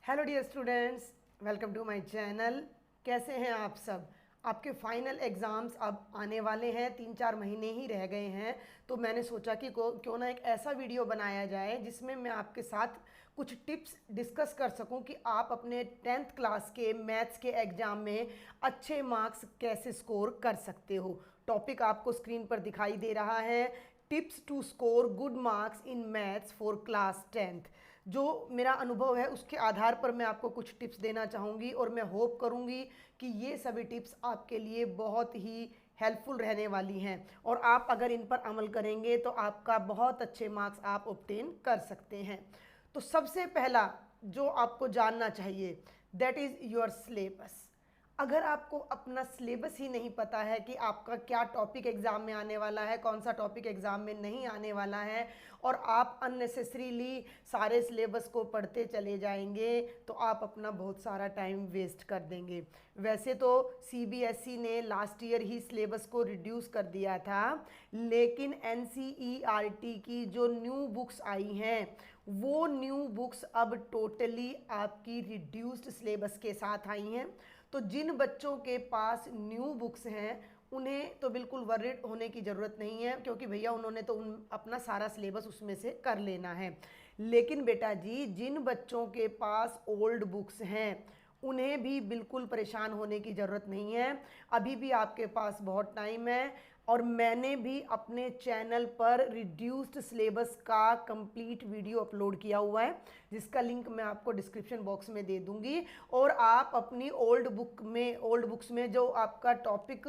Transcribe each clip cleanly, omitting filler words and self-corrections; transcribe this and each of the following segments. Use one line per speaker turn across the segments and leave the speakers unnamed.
Hello dear students, welcome to my channel. कैसे हैं आप सब? आपके फाइनल एग्ज़ाम्स अब आने वाले हैं, 3-4 महीने ही रह गए हैं। तो मैंने सोचा कि क्यों ना एक ऐसा वीडियो बनाया जाए जिसमें मैं आपके साथ कुछ टिप्स डिस्कस कर सकूं कि आप अपने 10th क्लास के मैथ्स के एग्ज़ाम में अच्छे मार्क्स कैसे स्कोर कर सकते हो। टॉपिक आपको स्क्रीन पर दिखाई दे रहा है, tips to score good marks in maths for class 10th। जो मेरा अनुभव है उसके आधार पर मैं आपको कुछ टिप्स देना चाहूँगी और मैं होप करूँगी कि ये सभी टिप्स आपके लिए बहुत ही हेल्पफुल रहने वाली हैं और आप अगर इन पर अमल करेंगे तो आपका बहुत अच्छे मार्क्स आप ऑब्टेन कर सकते हैं। तो सबसे पहला जो आपको जानना चाहिए दैट इज़ योर सिलेबस। अगर आपको अपना सिलेबस ही नहीं पता है कि आपका क्या टॉपिक एग्ज़ाम में आने वाला है, कौन सा टॉपिक एग्ज़ाम में नहीं आने वाला है, और आप अननेसेसरीली सारे सिलेबस को पढ़ते चले जाएंगे तो आप अपना बहुत सारा टाइम वेस्ट कर देंगे। वैसे तो सीबीएसई ने लास्ट ईयर ही सिलेबस को रिड्यूस कर दिया था, लेकिन एनसीईआरटी की जो न्यू बुक्स आई हैं वो न्यू बुक्स अब टोटली आपकी रिड्यूस्ड सिलेबस के साथ आई हैं। तो जिन बच्चों के पास न्यू बुक्स हैं उन्हें तो बिल्कुल वरीड होने की ज़रूरत नहीं है, क्योंकि भैया उन्होंने तो अपना सारा सिलेबस उसमें से कर लेना है। लेकिन बेटा जी, जिन बच्चों के पास ओल्ड बुक्स हैं उन्हें भी बिल्कुल परेशान होने की ज़रूरत नहीं है। अभी भी आपके पास बहुत टाइम है और मैंने भी अपने चैनल पर रिड्यूस्ड सिलेबस का कंप्लीट वीडियो अपलोड किया हुआ है, जिसका लिंक मैं आपको डिस्क्रिप्शन बॉक्स में दे दूंगी। और आप अपनी ओल्ड बुक्स में जो आपका टॉपिक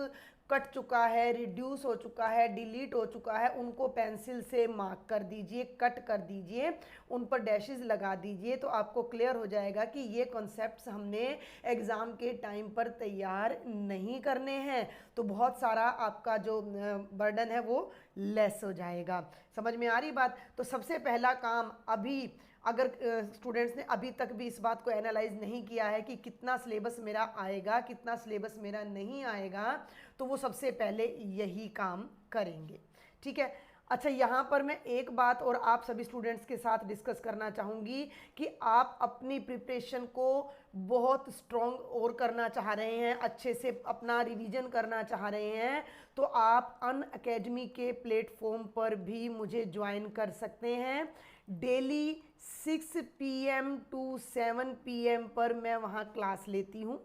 कट चुका है, रिड्यूस हो चुका है, डिलीट हो चुका है, उनको पेंसिल से मार्क कर दीजिए, कट कर दीजिए, उन पर डैशेस लगा दीजिए, तो आपको क्लियर हो जाएगा कि ये कॉन्सेप्ट्स हमने एग्ज़ाम के टाइम पर तैयार नहीं करने हैं। तो बहुत सारा आपका जो बर्डन है वो लेस हो जाएगा। समझ में आ रही बात? तो सबसे पहला काम, अभी अगर स्टूडेंट्स ने अभी तक भी इस बात को एनालाइज नहीं किया है कि कितना सिलेबस मेरा आएगा, कितना सिलेबस मेरा नहीं आएगा, तो वो सबसे पहले यही काम करेंगे। ठीक है। अच्छा, यहाँ पर मैं एक बात और आप सभी स्टूडेंट्स के साथ डिस्कस करना चाहूँगी कि आप अपनी प्रिपरेशन को बहुत स्ट्रॉन्ग और करना चाह रहे हैं, अच्छे से अपना रिवीजन करना चाह रहे हैं, तो आप अनअकैडमी के प्लेटफॉर्म पर भी मुझे ज्वाइन कर सकते हैं। डेली 6 PM टू 7 PM पर मैं वहाँ क्लास लेती हूँ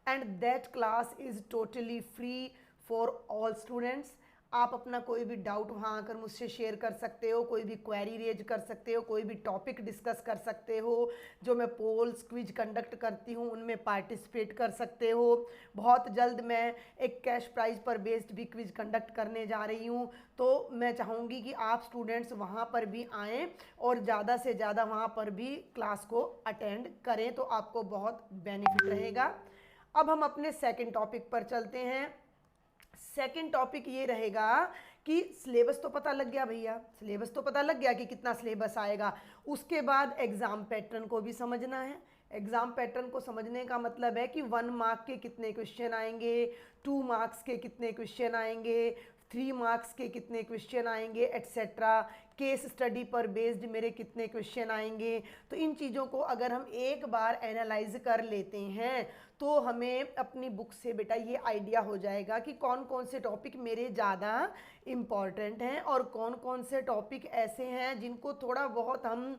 and that class is totally free for all students. आप अपना कोई भी डाउट वहाँ आकर मुझसे शेयर कर सकते हो, कोई भी क्वेरी रेज कर सकते हो, कोई भी टॉपिक डिस्कस कर सकते हो। जो मैं पोल्स क्विज कंडक्ट करती हूँ उनमें पार्टिसिपेट कर सकते हो। बहुत जल्द मैं एक कैश प्राइज़ पर बेस्ड भी क्विज कंडक्ट करने जा रही हूँ, तो मैं चाहूँगी कि आप स्टूडेंट्स वहाँ पर भी आएँ और ज़्यादा से ज़्यादा वहाँ पर भी क्लास को अटेंड करें, तो आपको बहुत बेनिफिट रहेगा। अब हम अपने सेकेंड टॉपिक पर चलते हैं। सेकंड टॉपिक ये रहेगा कि सिलेबस तो पता लग गया भैया, सिलेबस तो पता लग गया कि कितना सिलेबस आएगा। उसके बाद एग्ज़ाम पैटर्न को भी समझना है। एग्ज़ाम पैटर्न को समझने का मतलब है कि 1 मार्क के कितने क्वेश्चन आएंगे, 2 मार्क्स के कितने क्वेश्चन आएंगे, 3 मार्क्स के कितने क्वेश्चन आएंगे, एट्सेट्रा। केस स्टडी पर बेस्ड मेरे कितने क्वेश्चन आएंगे। तो इन चीज़ों को अगर हम एक बार एनालाइज कर लेते हैं तो हमें अपनी बुक से बेटा ये आइडिया हो जाएगा कि कौन कौन से टॉपिक मेरे ज़्यादा इम्पॉर्टेंट हैं और कौन कौन से टॉपिक ऐसे हैं जिनको थोड़ा बहुत हम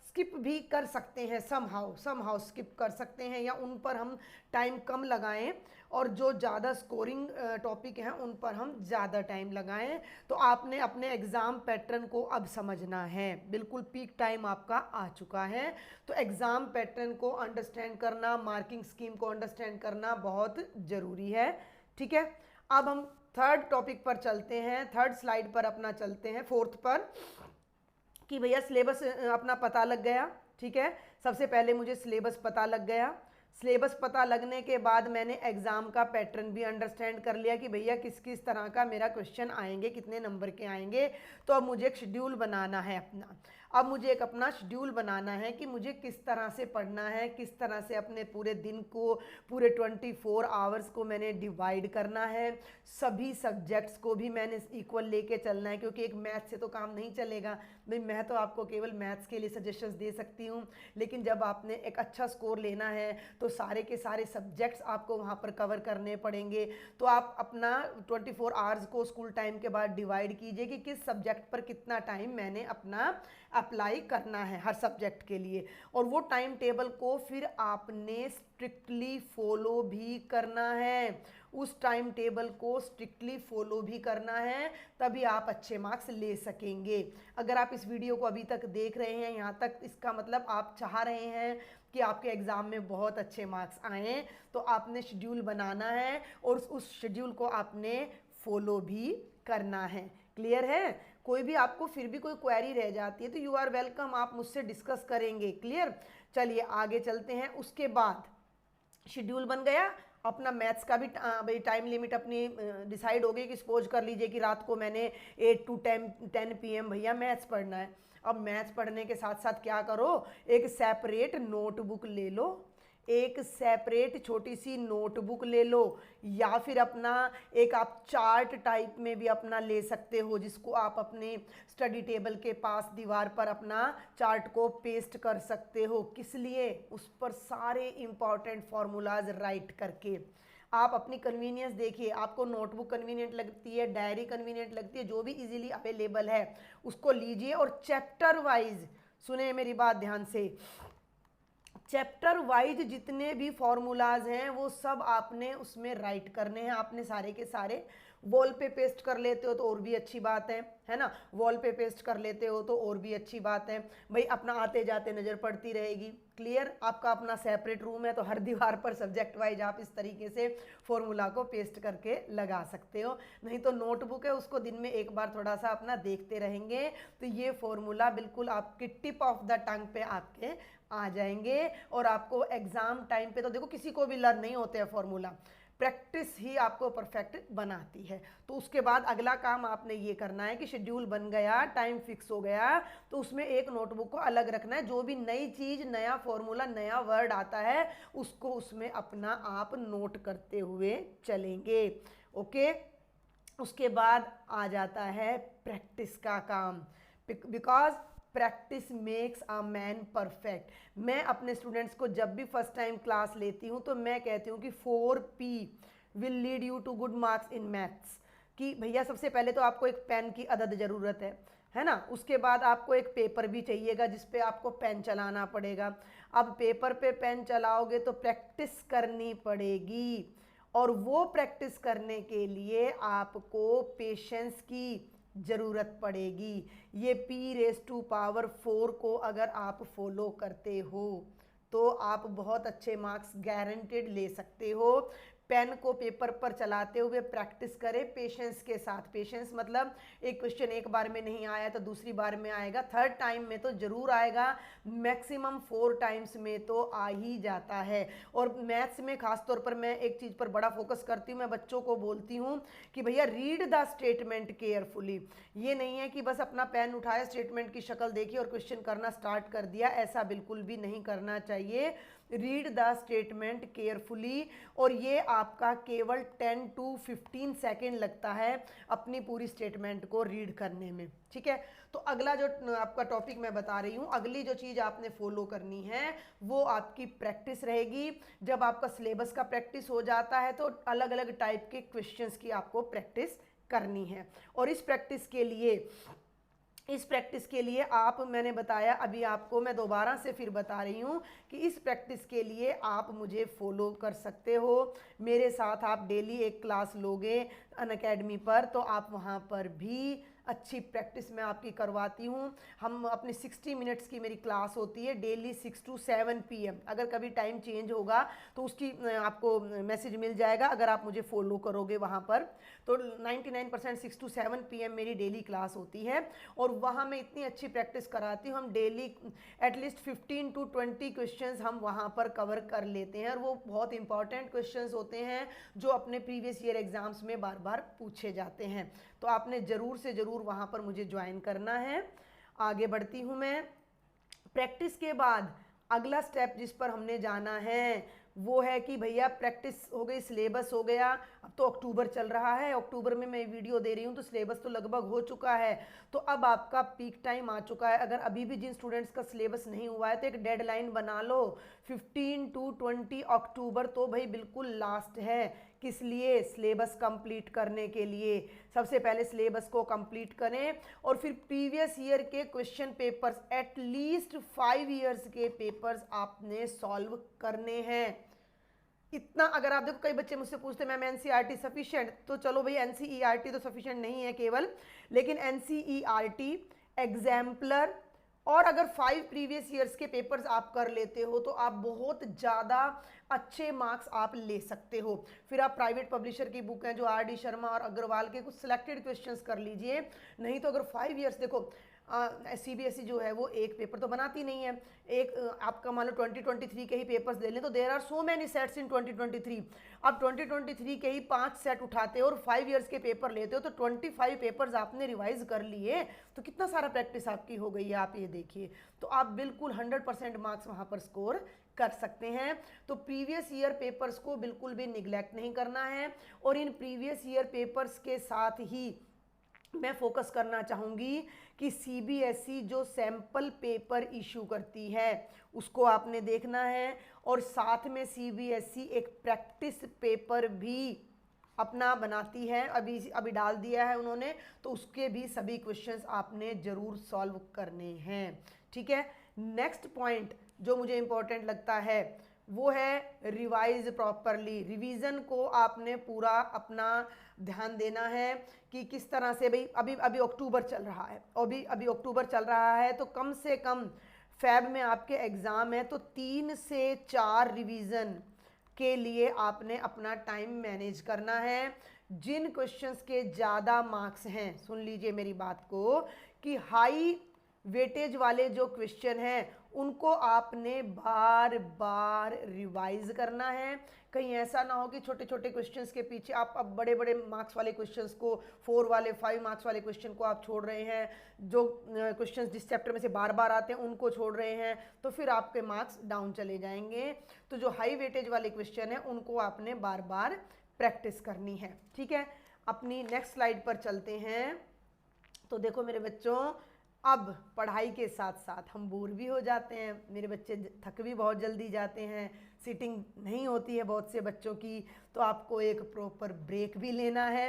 स्किप भी कर सकते हैं, समहाउ स्किप कर सकते हैं, या उन पर हम टाइम कम लगाएं, और जो ज़्यादा स्कोरिंग टॉपिक हैं उन पर हम ज़्यादा टाइम लगाएं। तो आपने अपने एग्ज़ाम पैटर्न को अब समझना है, बिल्कुल पीक टाइम आपका आ चुका है। तो एग्ज़ाम पैटर्न को अंडरस्टैंड करना, मार्किंग स्कीम को अंडरस्टैंड करना बहुत ज़रूरी है। ठीक है। अब हम थर्ड टॉपिक पर चलते हैं, थर्ड स्लाइड पर अपना चलते हैं, फोर्थ पर, कि भैया सिलेबस अपना पता लग गया। ठीक है। सबसे पहले मुझे सिलेबस पता लग गया। सिलेबस पता लगने के बाद मैंने एग्ज़ाम का पैटर्न भी अंडरस्टैंड कर लिया कि भैया किस किस तरह का मेरा क्वेश्चन आएंगे, कितने नंबर के आएंगे। तो अब मुझे एक शेड्यूल बनाना है अपना। अब मुझे एक अपना शेड्यूल बनाना है कि मुझे किस तरह से पढ़ना है, किस तरह से अपने पूरे दिन को, पूरे 24 आवर्स को मैंने डिवाइड करना है। सभी सब्जेक्ट्स को भी मैंने इक्वल लेके चलना है, क्योंकि एक मैथ से तो काम नहीं चलेगा भाई। मैं तो आपको केवल मैथ्स के लिए सजेशंस दे सकती हूँ, लेकिन जब आपने एक अच्छा स्कोर लेना है तो सारे के सारे सब्जेक्ट्स आपको वहाँ पर कवर करने पड़ेंगे। तो आप अपना 24 आवर्स को स्कूल टाइम के बाद डिवाइड कीजिए कि किस सब्जेक्ट पर कितना टाइम मैंने अपना अप्लाई करना है हर सब्जेक्ट के लिए। और वो टाइम टेबल को फिर आपने स्ट्रिक्टली फॉलो भी करना है, उस टाइम टेबल को स्ट्रिक्टली फॉलो भी करना है, तभी आप अच्छे मार्क्स ले सकेंगे। अगर आप इस वीडियो को अभी तक देख रहे हैं यहाँ तक, इसका मतलब आप चाह रहे हैं कि आपके एग्ज़ाम में बहुत अच्छे मार्क्स आएँ। तो आपने शेड्यूल बनाना है और उस शेड्यूल को आपने फॉलो भी करना है। क्लियर है? कोई भी आपको फिर भी कोई क्वेरी रह जाती है तो यू आर वेलकम, आप मुझसे डिस्कस करेंगे। क्लियर? चलिए आगे चलते हैं। उसके बाद शेड्यूल बन गया अपना, मैथ्स का भी भाई टाइम लिमिट अपनी डिसाइड हो गई कि सपोज कर लीजिए कि रात को मैंने 8 to 10 PM भैया मैथ्स पढ़ना है। अब मैथ्स पढ़ने के साथ साथ क्या करो, एक सेपरेट नोटबुक ले लो, एक सेपरेट छोटी सी नोटबुक ले लो, या फिर अपना एक आप चार्ट टाइप में भी अपना ले सकते हो, जिसको आप अपने स्टडी टेबल के पास दीवार पर अपना चार्ट को पेस्ट कर सकते हो। किस लिए? उस पर सारे इंपॉर्टेंट फॉर्मूलाज राइट करके। आप अपनी कन्वीनियंस देखिए, आपको नोटबुक कन्वीनियंट लगती है, डायरी कन्वीनियंट लगती है, जो भी इजीली अवेलेबल है उसको लीजिए और चैप्टर वाइज, सुने मेरी बात ध्यान से, चैप्टर वाइज जितने भी फॉर्मूलाज हैं वो सब आपने उसमें राइट करने हैं। आपने सारे के सारे वॉल पे पेस्ट कर लेते हो तो और भी अच्छी बात है ना? वॉल पे पेस्ट कर लेते हो तो और भी अच्छी बात है भाई, अपना आते जाते नज़र पड़ती रहेगी। क्लियर? आपका अपना सेपरेट रूम है तो हर दीवार पर सब्जेक्ट वाइज आप इस तरीके से फॉर्मूला को पेस्ट करके लगा सकते हो। नहीं तो नोटबुक है, उसको दिन में एक बार थोड़ा सा अपना देखते रहेंगे तो ये फॉर्मूला बिल्कुल आपकी टिप ऑफ द टंग पे आपके आ जाएंगे। और आपको एग्जाम टाइम पे तो देखो किसी को भी लर्न नहीं होते हैं फॉर्मूला, प्रैक्टिस ही आपको परफेक्ट बनाती है। तो उसके बाद अगला काम आपने ये करना है कि शेड्यूल बन गया, टाइम फिक्स हो गया, तो उसमें एक नोटबुक को अलग रखना है। जो भी नई चीज़, नया फॉर्मूला, नया वर्ड आता है उसको उसमें अपना आप नोट करते हुए चलेंगे। ओके? उसके बाद आ जाता है प्रैक्टिस का काम, because practice makes a man perfect. मैं अपने स्टूडेंट्स को जब भी फर्स्ट टाइम क्लास लेती हूँ तो मैं कहती हूँ कि 4P will lead you to good marks in maths. कि भैया सबसे पहले तो आपको एक पेन की अदद ज़रूरत है ना? उसके बाद आपको एक पेपर भी चाहिएगा जिस पे आपको पेन चलाना पड़ेगा। अब पेपर पे पेन चलाओगे तो प्रैक्टिस करनी पड़ेगी, और वो प्रैक्टिस करने के लिए आपको पेशेंस की ज़रूरत पड़ेगी। ये P⁴ को अगर आप फॉलो करते हो तो आप बहुत अच्छे मार्क्स गारंटेड ले सकते हो। पेन को पेपर पर चलाते हुए प्रैक्टिस करें पेशेंस के साथ। पेशेंस मतलब एक क्वेश्चन एक बार में नहीं आया तो दूसरी बार में आएगा, थर्ड टाइम में तो ज़रूर आएगा, मैक्सिमम 4 टाइम्स में तो आ ही जाता है। और मैथ्स में खासतौर पर मैं एक चीज़ पर बड़ा फोकस करती हूँ, मैं बच्चों को बोलती हूँ कि भैया रीड द स्टेटमेंट केयरफुली। ये नहीं है कि बस अपना पेन उठाया, स्टेटमेंट की शक्ल देखी और क्वेश्चन करना स्टार्ट कर दिया, ऐसा बिल्कुल भी नहीं करना चाहिए। रीड द स्टेटमेंट केयरफुली, और ये आपका केवल 10 to 15 सेकेंड लगता है अपनी पूरी स्टेटमेंट को रीड करने में। ठीक है? तो अगला जो आपका टॉपिक मैं बता रही हूँ, अगली जो चीज़ आपने फॉलो करनी है वो आपकी प्रैक्टिस रहेगी। जब आपका सिलेबस का प्रैक्टिस हो जाता है तो अलग अलग टाइप के क्वेश्चंस की आपको प्रैक्टिस करनी है। और इस प्रैक्टिस के लिए आप, मैंने बताया अभी आपको, मैं दोबारा से फिर बता रही हूँ कि इस प्रैक्टिस के लिए आप मुझे फॉलो कर सकते हो। मेरे साथ आप डेली एक क्लास लोगे अनअकैडमी पर तो आप वहाँ पर भी अच्छी प्रैक्टिस मैं आपकी करवाती हूँ। हम अपनी 60 मिनट्स की मेरी क्लास होती है डेली 6 to 7 PM। अगर कभी टाइम चेंज होगा तो उसकी आपको मैसेज मिल जाएगा अगर आप मुझे फॉलो करोगे वहाँ पर। तो 99% 6 to 7 PM मेरी डेली क्लास होती है और वहाँ मैं इतनी अच्छी प्रैक्टिस कराती हूँ। हम डेली एटलीस्ट 15 to 20 क्वेश्चंस हम वहाँ पर कवर कर लेते हैं और वो बहुत इंपॉर्टेंट क्वेश्चंस होते हैं जो अपने प्रीवियस ईयर एग्जाम्स में बार बार पूछे जाते हैं। तो आपने ज़रूर से ज़रूर वहाँ पर मुझे ज्वाइन करना है। आगे बढ़ती हूँ मैं। प्रैक्टिस के बाद अगला स्टेप जिस पर हमने जाना है वो है कि भैया प्रैक्टिस हो गई, सिलेबस हो गया। अब तो अक्टूबर चल रहा है, अक्टूबर में मैं वीडियो दे रही हूँ तो सिलेबस तो लगभग हो चुका है। तो अब आपका पीक टाइम आ चुका है। अगर अभी भी जिन स्टूडेंट्स का सिलेबस नहीं हुआ है तो एक डेडलाइन बना लो, 15 to 20 अक्टूबर तो भाई बिल्कुल लास्ट है। किस लिए? सिलेबस कंप्लीट करने के लिए। सबसे पहले सिलेबस को कंप्लीट करें और फिर प्रीवियस ईयर के क्वेश्चन पेपर्स, एटलीस्ट 5 ईयर्स के पेपर्स आपने सॉल्व करने हैं। इतना अगर आप देखो, कई बच्चे मुझसे पूछते मैम एनसीईआरटी सफिशिएंट, तो चलो भाई एनसीईआरटी तो सफिशिएंट नहीं है केवल, लेकिन एनसीईआरटी एग्जाम्पलर और अगर 5 प्रीवियस ईयर्स के पेपर्स आप कर लेते हो तो आप बहुत ज़्यादा अच्छे मार्क्स आप ले सकते हो। फिर आप प्राइवेट पब्लिशर की बुक हैं जो आर.डी. शर्मा और अग्रवाल के, कुछ सिलेक्टेड क्वेश्चंस कर लीजिए। नहीं तो अगर 5 ईयर्स, देखो सीबीएसई जो है वो एक पेपर तो बनाती नहीं है। एक आपका मान लो 2023 के ही पेपर्स ले लें तो there are so many sets in 2023। अब 2023 के ही 5 सेट उठाते हो और 5 ईयर्स के पेपर लेते हो तो 25 पेपर्स आपने रिवाइज कर लिए, तो कितना सारा प्रैक्टिस आपकी हो गई है, आप ये देखिए। तो आप बिल्कुल 100% मार्क्स वहाँ पर स्कोर कर सकते हैं। तो प्रीवियस ईयर पेपर्स को बिल्कुल भी निगलेक्ट नहीं करना है। और इन प्रीवियस ईयर पेपर्स के साथ ही मैं फोकस करना चाहूँगी कि सीबीएसई जो सैम्पल पेपर इशू करती है उसको आपने देखना है, और साथ में सीबीएसई एक प्रैक्टिस पेपर भी अपना बनाती है, अभी डाल दिया है उन्होंने, तो उसके भी सभी क्वेश्चंस आपने ज़रूर सॉल्व करने हैं। ठीक है, नेक्स्ट पॉइंट जो मुझे इम्पोर्टेंट लगता है वो है रिवाइज प्रॉपरली। रिवीजन को आपने पूरा अपना ध्यान देना है कि किस तरह से, भाई अभी अक्टूबर चल रहा है, अभी अक्टूबर चल रहा है तो कम से कम फैब में आपके एग्ज़ाम है, तो 3 से 4 रिवीजन के लिए आपने अपना टाइम मैनेज करना है। जिन क्वेश्चंस के ज़्यादा मार्क्स हैं, सुन लीजिए मेरी बात को, कि हाई वेटेज वाले जो क्वेश्चन हैं उनको आपने बार बार रिवाइज करना है। कहीं ऐसा ना हो कि छोटे छोटे क्वेश्चंस के पीछे आप अब बड़े बड़े मार्क्स वाले क्वेश्चंस को, 4 वाले 5 मार्क्स वाले क्वेश्चन को आप छोड़ रहे हैं, जो क्वेश्चंस जिस चैप्टर में से बार बार आते हैं उनको छोड़ रहे हैं, तो फिर आपके मार्क्स डाउन चले जाएंगे। तो जो हाई वेटेज वाले क्वेश्चन हैं उनको आपने बार बार प्रैक्टिस करनी है। ठीक है, अपनी नेक्स्ट स्लाइड पर चलते हैं। तो देखो मेरे बच्चों, अब पढ़ाई के साथ साथ हम बोर भी हो जाते हैं, मेरे बच्चे थक भी बहुत जल्दी जाते हैं, सीटिंग नहीं होती है बहुत से बच्चों की, तो आपको एक प्रॉपर ब्रेक भी लेना है।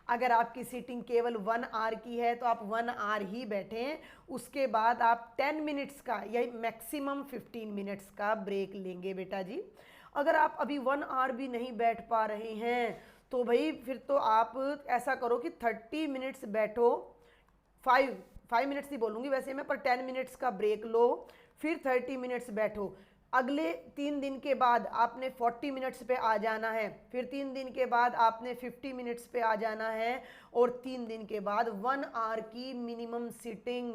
अगर आपकी सीटिंग केवल 1 आवर की है तो आप 1 आवर ही बैठें, उसके बाद आप 10 मिनट्स का या मैक्सिमम 15 मिनट्स का ब्रेक लेंगे बेटा जी। अगर आप अभी 1 आवर भी नहीं बैठ पा रहे हैं तो भाई फिर तो आप ऐसा करो कि 30 मिनट्स बैठो, 5 मिनट्स ही बोलूँगी वैसे मैं, पर 10 मिनट्स का ब्रेक लो, फिर 30 मिनट्स बैठो। अगले 3 दिन के बाद आपने 40 मिनट्स पे आ जाना है, फिर 3 दिन के बाद आपने 50 मिनट्स पे आ जाना है, और 3 दिन के बाद 1 आवर की मिनिमम सीटिंग।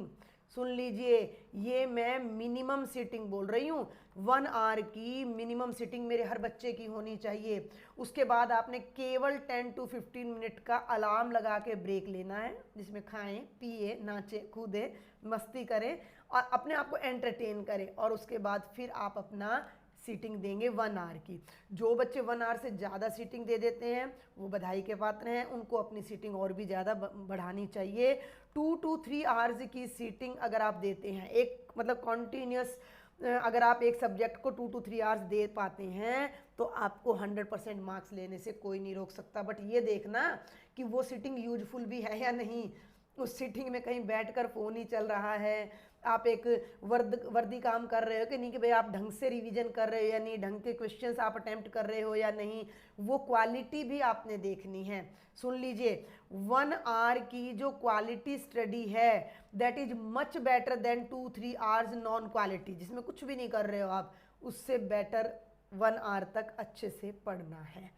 सुन लीजिए, ये मैं मिनिमम सीटिंग बोल रही हूँ, 1 आवर की मिनिमम सीटिंग मेरे हर बच्चे की होनी चाहिए। उसके बाद आपने केवल 10 to 15 मिनट का अलार्म लगा के ब्रेक लेना है, जिसमें खाएं पिए नाचें कूदें मस्ती करें और अपने आप को एंटरटेन करें, और उसके बाद फिर आप अपना सीटिंग देंगे 1 आवर की। जो बच्चे 1 आवर से ज़्यादा सीटिंग दे देते हैं वो बधाई के पात्र हैं, उनको अपनी सीटिंग और भी ज़्यादा बढ़ानी चाहिए। 2 to 3 आवर्स की सीटिंग अगर आप देते हैं, एक मतलब कॉन्टीन्यूस, अगर आप एक सब्जेक्ट को 2 to 3 आवर्स दे पाते हैं तो आपको 100% मार्क्स लेने से कोई नहीं रोक सकता। बट ये देखना कि वो सीटिंग यूजफुल भी है या नहीं, उस सीटिंग में कहीं बैठकर फ़ोन ही चल रहा है, आप एक वर्दी काम कर रहे हो कि नहीं, कि भाई आप ढंग से रिवीजन कर रहे हो या नहीं, ढंग के क्वेश्चंस आप अटेम्प्ट कर रहे हो या नहीं, वो क्वालिटी भी आपने देखनी है। सुन लीजिए, 1 आवर की जो क्वालिटी स्टडी है that is much better than 2-3 hours non quality, जिसमें कुछ भी नहीं कर रहे हो आप, उससे बेटर 1 आवर तक अच्छे से पढ़ना है।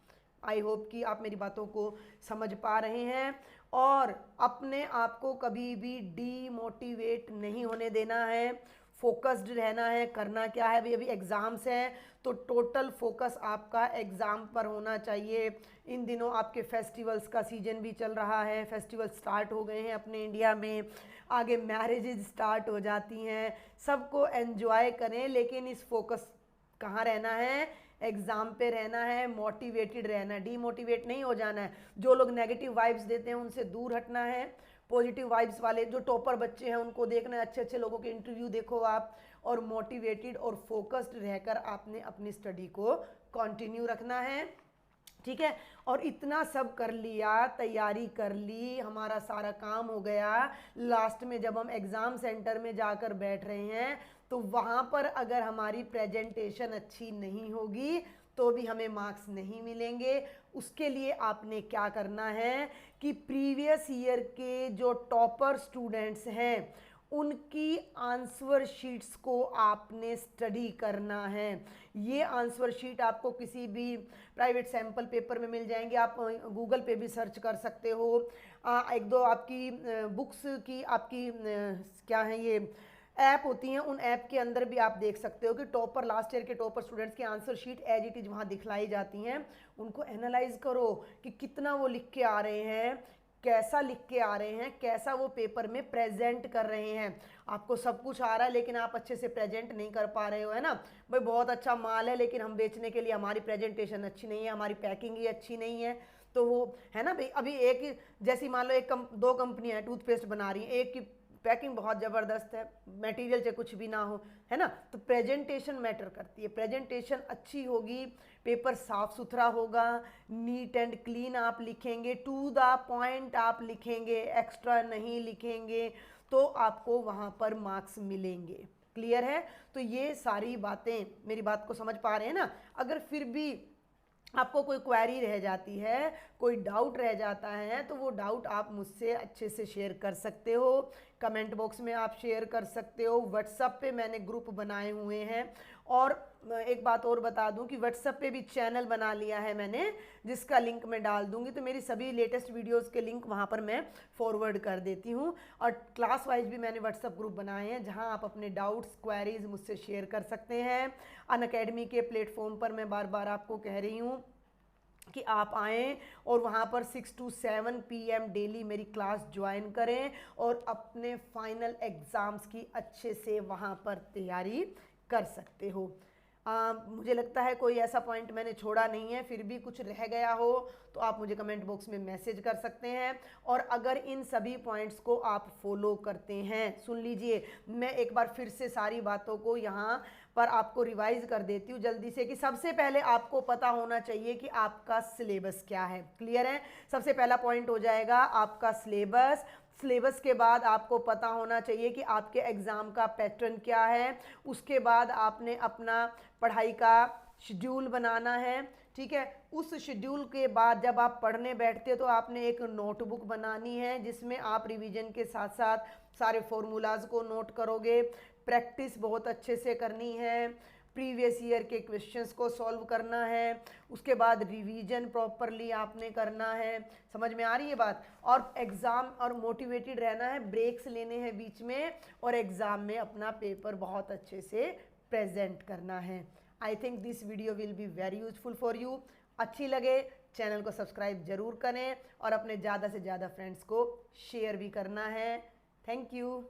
आई होप कि आप मेरी बातों को समझ पा रहे हैं, और अपने आप को कभी भी डीमोटिवेट नहीं होने देना है। फोकस्ड रहना है। करना क्या है भाई, अभी एग्ज़ाम्स हैं तो टोटल फोकस आपका एग्ज़ाम पर होना चाहिए। इन दिनों आपके फेस्टिवल्स का सीजन भी चल रहा है, फेस्टिवल स्टार्ट हो गए हैं अपने इंडिया में, आगे मैरिजेज स्टार्ट हो जाती हैं, सबको एंजॉय करें, लेकिन इस फोकस कहाँ रहना है, एग्ज़ाम पे रहना है, मोटिवेटेड रहना है, डीमोटिवेट नहीं हो जाना है। जो लोग नेगेटिव वाइब्स देते हैं उनसे दूर हटना है, पॉजिटिव वाइब्स वाले जो टॉपर बच्चे हैं उनको देखना है, अच्छे अच्छे लोगों के इंटरव्यू देखो आप, और मोटिवेटेड और फोकस्ड रहकर आपने अपनी स्टडी को कंटिन्यू रखना है। ठीक है, और इतना सब कर लिया, तैयारी कर ली, हमारा सारा काम हो गया, लास्ट में जब हम एग्ज़ाम सेंटर में जाकर बैठ रहे हैं तो वहाँ पर अगर हमारी प्रेजेंटेशन अच्छी नहीं होगी तो भी हमें मार्क्स नहीं मिलेंगे। उसके लिए आपने क्या करना है कि प्रीवियस ईयर के जो टॉपर स्टूडेंट्स हैं उनकी आंसर शीट्स को आपने स्टडी करना है। ये आंसर शीट आपको किसी भी प्राइवेट सैम्पल पेपर में मिल जाएंगे, आप गूगल पे भी सर्च कर सकते हो। एक दो आपकी बुक्स की आपकी क्या है ये ऐप होती हैं, उन ऐप के अंदर भी आप देख सकते हो कि टॉपर लास्ट ईयर के टॉपर स्टूडेंट्स की answer sheet as it is वहाँ दिखलाई जाती हैं। उनको एनालाइज करो कि कितना वो लिख के आ रहे हैं, कैसा लिख के आ रहे हैं, कैसा वो पेपर में प्रेजेंट कर रहे हैं। आपको सब कुछ आ रहा है लेकिन आप अच्छे से प्रेजेंट नहीं कर पा रहे हो, है ना भाई, बहुत अच्छा माल है लेकिन हम बेचने के लिए हमारी प्रेजेंटेशन अच्छी नहीं है, हमारी पैकिंग ही अच्छी नहीं है, तो वो है ना भाई। अभी एक जैसी मान लो दो कंपनियां हैं टूथपेस्ट बना रही हैं, एक की पैकिंग बहुत ज़बरदस्त है, मटेरियल चाहे कुछ भी ना हो, है ना, तो प्रेजेंटेशन मैटर करती है। प्रेजेंटेशन अच्छी होगी, पेपर साफ सुथरा होगा, नीट एंड क्लीन आप लिखेंगे, टू द पॉइंट आप लिखेंगे, एक्स्ट्रा नहीं लिखेंगे, तो आपको वहाँ पर मार्क्स मिलेंगे। क्लियर है? तो ये सारी बातें, मेरी बात को समझ पा रहे हैं ना? अगर फिर भी आपको कोई क्वेरी रह जाती है, कोई डाउट रह जाता है, तो वो डाउट आप मुझसे अच्छे से शेयर कर सकते हो, कमेंट बॉक्स में आप शेयर कर सकते हो, व्हाट्सएप पे मैंने ग्रुप बनाए हुए हैं। और एक बात और बता दूं कि व्हाट्सएप पे भी चैनल बना लिया है मैंने, जिसका लिंक मैं डाल दूंगी, तो मेरी सभी लेटेस्ट वीडियोस के लिंक वहाँ पर मैं फॉरवर्ड कर देती हूँ। और क्लास वाइज भी मैंने व्हाट्सएप ग्रुप बनाए हैं जहाँ आप अपने डाउट्स, क्वेरीज मुझसे शेयर कर सकते हैं। अनअकैडमी के प्लेटफॉर्म पर मैं बार बार आपको कह रही हूँ कि आप आएँ और वहाँ पर 6 to 7 PM डेली मेरी क्लास ज्वाइन करें और अपने फाइनल एग्ज़ाम्स की अच्छे से वहाँ पर तैयारी कर सकते हो। मुझे लगता है कोई ऐसा पॉइंट मैंने छोड़ा नहीं है, फिर भी कुछ रह गया हो तो आप मुझे कमेंट बॉक्स में मैसेज कर सकते हैं। और अगर इन सभी पॉइंट्स को आप फॉलो करते हैं, सुन लीजिए, मैं एक बार फिर से सारी बातों को यहाँ पर आपको रिवाइज कर देती हूँ जल्दी से, कि सबसे पहले आपको पता होना चाहिए कि आपका सिलेबस क्या है। क्लियर है? सबसे पहला पॉइंट हो जाएगा आपका सिलेबस। सिलेबस के बाद आपको पता होना चाहिए कि आपके एग्ज़ाम का पैटर्न क्या है। उसके बाद आपने अपना पढ़ाई का शेड्यूल बनाना है। ठीक है, उस शेड्यूल के बाद जब आप पढ़ने बैठते हो तो आपने एक नोटबुक बनानी है जिसमें आप रिवीजन के साथ साथ सारे फॉर्मूलाज को नोट करोगे। प्रैक्टिस बहुत अच्छे से करनी है, प्रीवियस ईयर के क्वेश्चंस को सॉल्व करना है, उसके बाद रिवीजन प्रॉपरली आपने करना है। समझ में आ रही है बात? और एग्ज़ाम और मोटिवेटेड रहना है, ब्रेक्स लेने हैं बीच में, और एग्ज़ाम में अपना पेपर बहुत अच्छे से प्रेजेंट करना है। I think this video will be very useful for you. अच्छी लगे चैनल को सब्सक्राइब जरूर करें और अपने ज़्यादा से ज़्यादा फ्रेंड्स को शेयर भी करना है। Thank you.